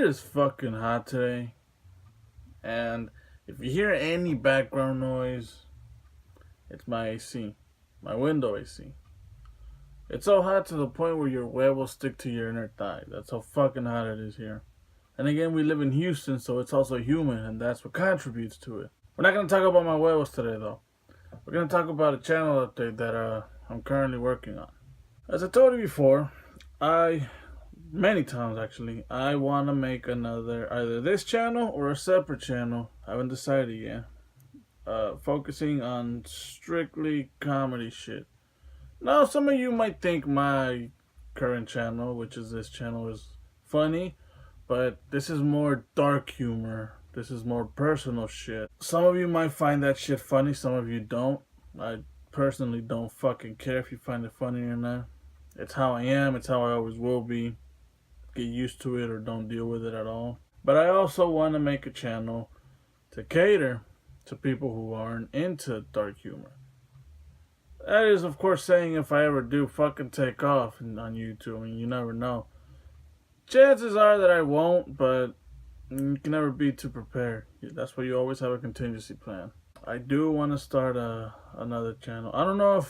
is fucking hot today, and if you hear any background noise, it's my AC, my window AC. It's so hot to the point where your web will stick to your inner thigh. That's how fucking hot it is here. And again, we live in Houston, so it's also humid, and that's what contributes to it. We're not gonna talk about my huevos today, though. We're gonna talk about a channel update that I'm currently working on. As I told you before, many times actually, I want to make either this channel or a separate channel. I haven't decided yet. Focusing on strictly comedy shit. Now, some of you might think my current channel, which is this channel, is funny, but this is more dark humor. This is more personal shit. Some of you might find that shit funny, some of you don't. I personally don't fucking care if you find it funny or not. It's how I am, it's how I always will be. Get used to it or don't deal with it at all. But I also want to make a channel to cater to people who aren't into dark humor. That is, of course, saying if I ever do fucking take off on YouTube. I mean, you never know. Chances are that I won't, but you can never be too prepared. That's why you always have a contingency plan. I do want to start another channel. I don't know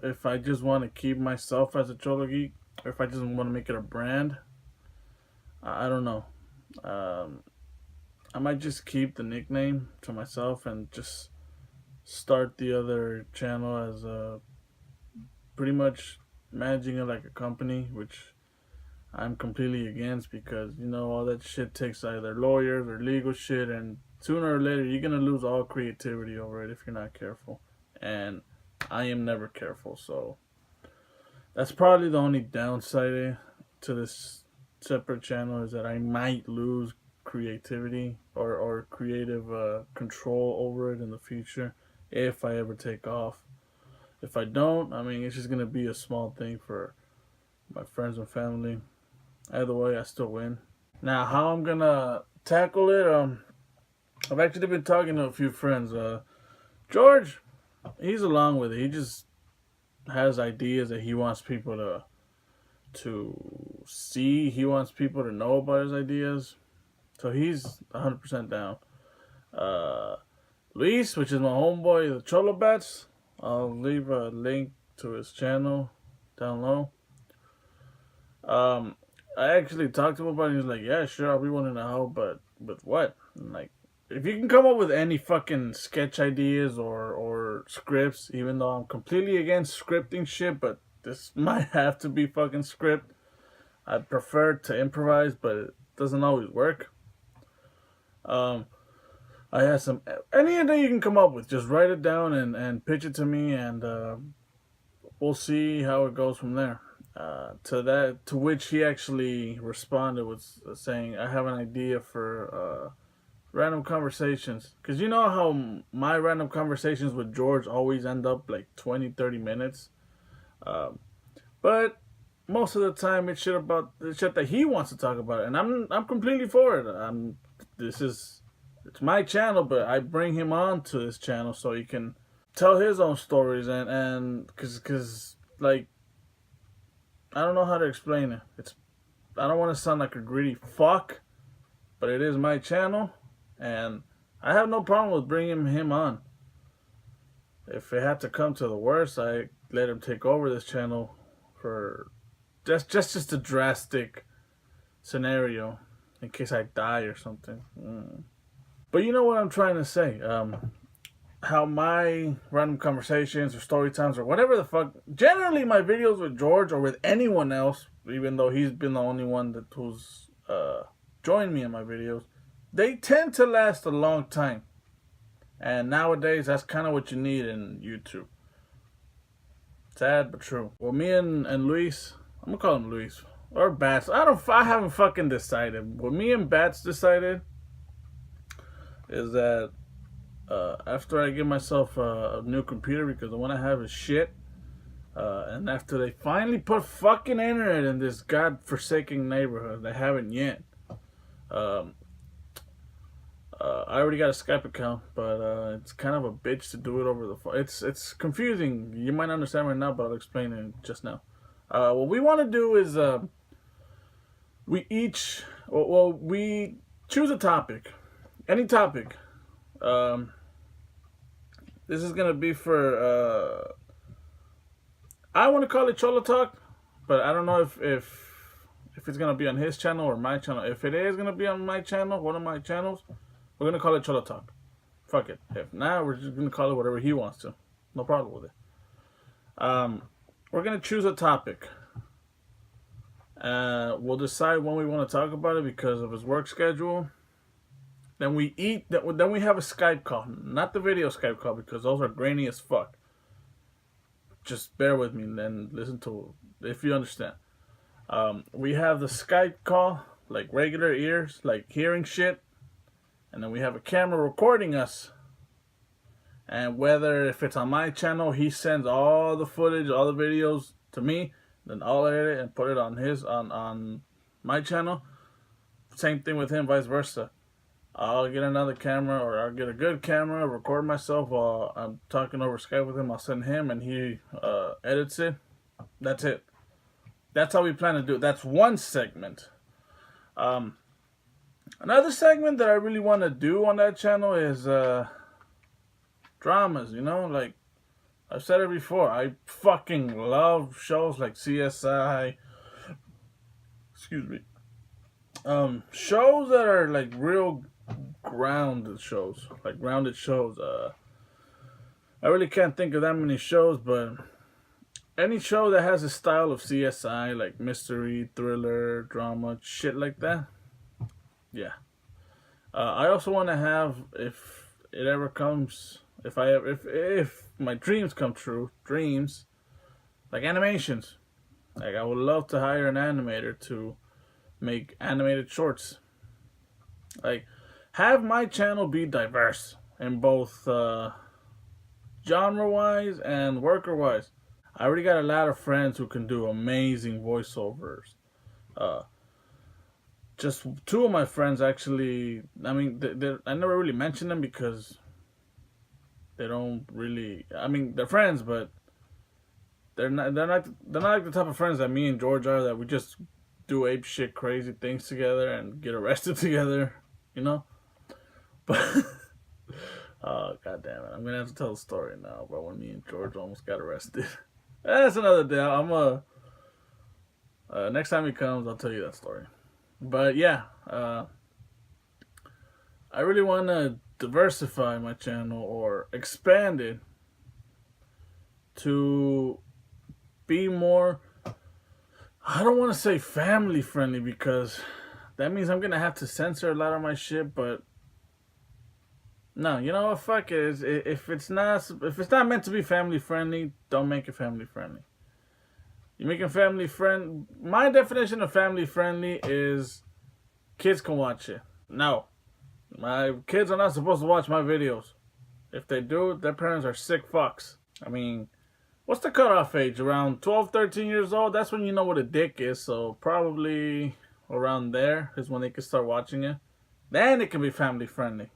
if I just want to keep myself as a Cholo Geek or if I just want to make it a brand. I don't know. I might just keep the nickname to myself and just start the other channel as pretty much managing it like a company, which I'm completely against because, you know, all that shit takes either lawyers or legal shit, and sooner or later you're going to lose all creativity over it if you're not careful. And I am never careful, so that's probably the only downside to this separate channel, is that I might lose creativity or creative control over it in the future if I ever take off. If I don't, I mean, it's just gonna be a small thing for my friends and family. Either way, I still win. Now, how I'm gonna tackle it, I've actually been talking to a few friends. George, he's along with it. He just has ideas that he wants people to see. He wants people to know about his ideas. So he's 100% down. Luis, which is my homeboy, the Cholo Bats, I'll leave a link to his channel down low. I actually talked to him about it. He's like, yeah, sure, I'll be willing to help, but with what? And like, if you can come up with any fucking sketch ideas or scripts, even though I'm completely against scripting shit, but this might have to be fucking script. I prefer to improvise, but it doesn't always work. I have any idea you can come up with, just write it down and pitch it to me, and we'll see how it goes from there. To which he actually responded with saying, I have an idea for random conversations. Because you know how my random conversations with George always end up like 20-30 minutes. But most of the time it's shit about the shit that he wants to talk about, and I'm completely for it. It's my channel, but I bring him on to this channel so he can tell his own stories, and cause like, I don't know how to explain it. I don't want to sound like a greedy fuck, but it is my channel, and I have no problem with bringing him on. If it had to come to the worst, I let him take over this channel for just a drastic scenario in case I die or something. But you know what I'm trying to say. How my random conversations or story times or whatever the fuck, generally my videos with George or with anyone else, even though he's been the only one who's joined me in my videos, they tend to last a long time. And nowadays, that's kind of what you need in YouTube. Sad but true. Well, me and Luis, I'm gonna call him Luis or Bats. I haven't fucking decided. What me and Bats decided is that after I get myself a new computer, because the one I have is shit, and after they finally put fucking internet in this godforsaken neighborhood, they haven't yet. I already got a Skype account, but it's kind of a bitch to do it over the phone. It's confusing. You might not understand right now, but I'll explain it just now. What we want to do is we each Well, we choose a topic, any topic. This is gonna be for. I want to call it Cholo Talk, but I don't know if it's gonna be on his channel or my channel. If it is gonna be on my channel, one of my channels, we're gonna call it Cholo Talk. Fuck it. If not, we're just gonna call it whatever he wants to. No problem with it. We're gonna choose a topic. We'll decide when we want to talk about it because of his work schedule. Then we eat. Then we have a Skype call, not the video Skype call because those are grainy as fuck. Just bear with me and then listen to if you understand. We have the Skype call, like regular ears, like hearing shit, and then we have a camera recording us. And whether if it's on my channel, he sends all the footage, all the videos to me. Then I'll edit it and put it on his on my channel. Same thing with him, vice versa. I'll get another camera or I'll get a good camera, record myself while I'm talking over Skype with him. I'll send him and he edits it. That's it. That's how we plan to do it. That's one segment. Another segment that I really want to do on that channel is dramas, you know, like I've said it before. I fucking love shows like CSI. Excuse me. Shows that are like real grounded shows. Like grounded shows. I really can't think of that many shows, but any show that has a style of CSI, like mystery, thriller, drama, shit like that. Yeah. I also want to have, if it ever comes, if my dreams come true, like animations. Like I would love to hire an animator to make animated shorts. Like have my channel be diverse in both genre-wise and worker-wise. I already got a lot of friends who can do amazing voiceovers. Just two of my friends actually. I mean, I never really mention them because they don't really. I mean, they're friends, but they're not like the type of friends that me and George are. That we just do ape shit, crazy things together and get arrested together. You know, but oh god damn it! I'm gonna have to tell a story now about when me and George almost got arrested. That's another day. Next time he comes, I'll tell you that story. But yeah, I really want to diversify my channel or expand it to be more, I don't want to say family friendly because that means I'm going to have to censor a lot of my shit, but no, you know what, fuck it. If it's not meant to be family friendly, don't make it family friendly. You make it family friend. My definition of family friendly is kids can watch it. No, my kids are not supposed to watch my videos. If they do, their parents are sick fucks. I mean, what's the cutoff age? Around 12, 13 years old? That's when you know what a dick is. So probably around there is when they can start watching it. Then it can be family friendly.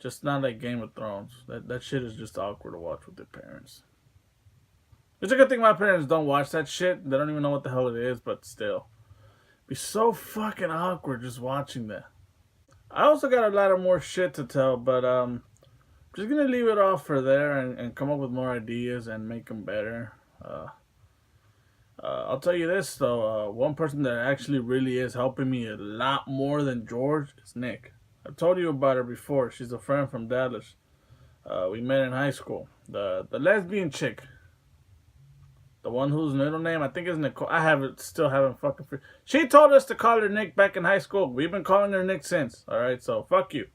Just not like Game of Thrones. That shit is just awkward to watch with their parents. It's a good thing my parents don't watch that shit. They don't even know what the hell it is, but still. It'd be so fucking awkward just watching that. I also got a lot of more shit to tell, but just gonna leave it off for there and come up with more ideas and make them better. I'll tell you this though, one person that actually really is helping me a lot more than George is Nick. I've told you about her before. She's a friend from Dallas. We met in high school. The lesbian chick. The one whose middle name I think is Nicole. Still haven't fucking. She told us to call her Nick back in high school. We've been calling her Nick since. All right, so fuck you.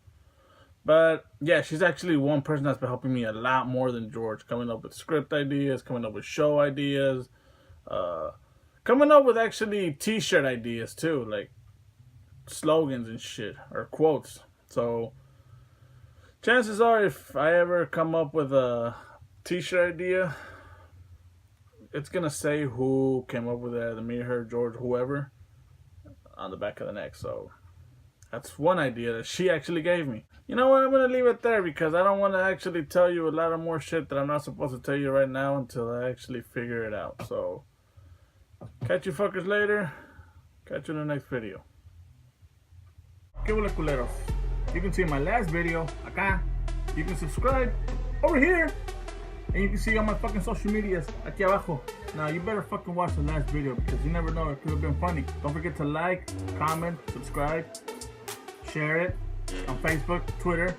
But yeah, she's actually one person that's been helping me a lot more than George. Coming up with script ideas, coming up with show ideas, coming up with actually T-shirt ideas too, like slogans and shit or quotes. So chances are, if I ever come up with a T-shirt idea, it's gonna say who came up with it, either me, her, George, whoever, on the back of the neck. So that's one idea that she actually gave me. You know what? I'm gonna leave it there because I don't want to actually tell you a lot of more shit that I'm not supposed to tell you right now until I actually figure it out. So catch you fuckers later. Catch you in the next video. ¿Qué hola, culeros? You can see my last video, acá. You can subscribe over here. And you can see all my fucking social medias, aquí abajo. Now, you better fucking watch the last video because you never know, it could have been funny. Don't forget to like, comment, subscribe, share it on Facebook, Twitter,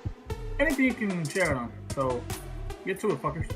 anything you can share it on. So, get to it, fuckers.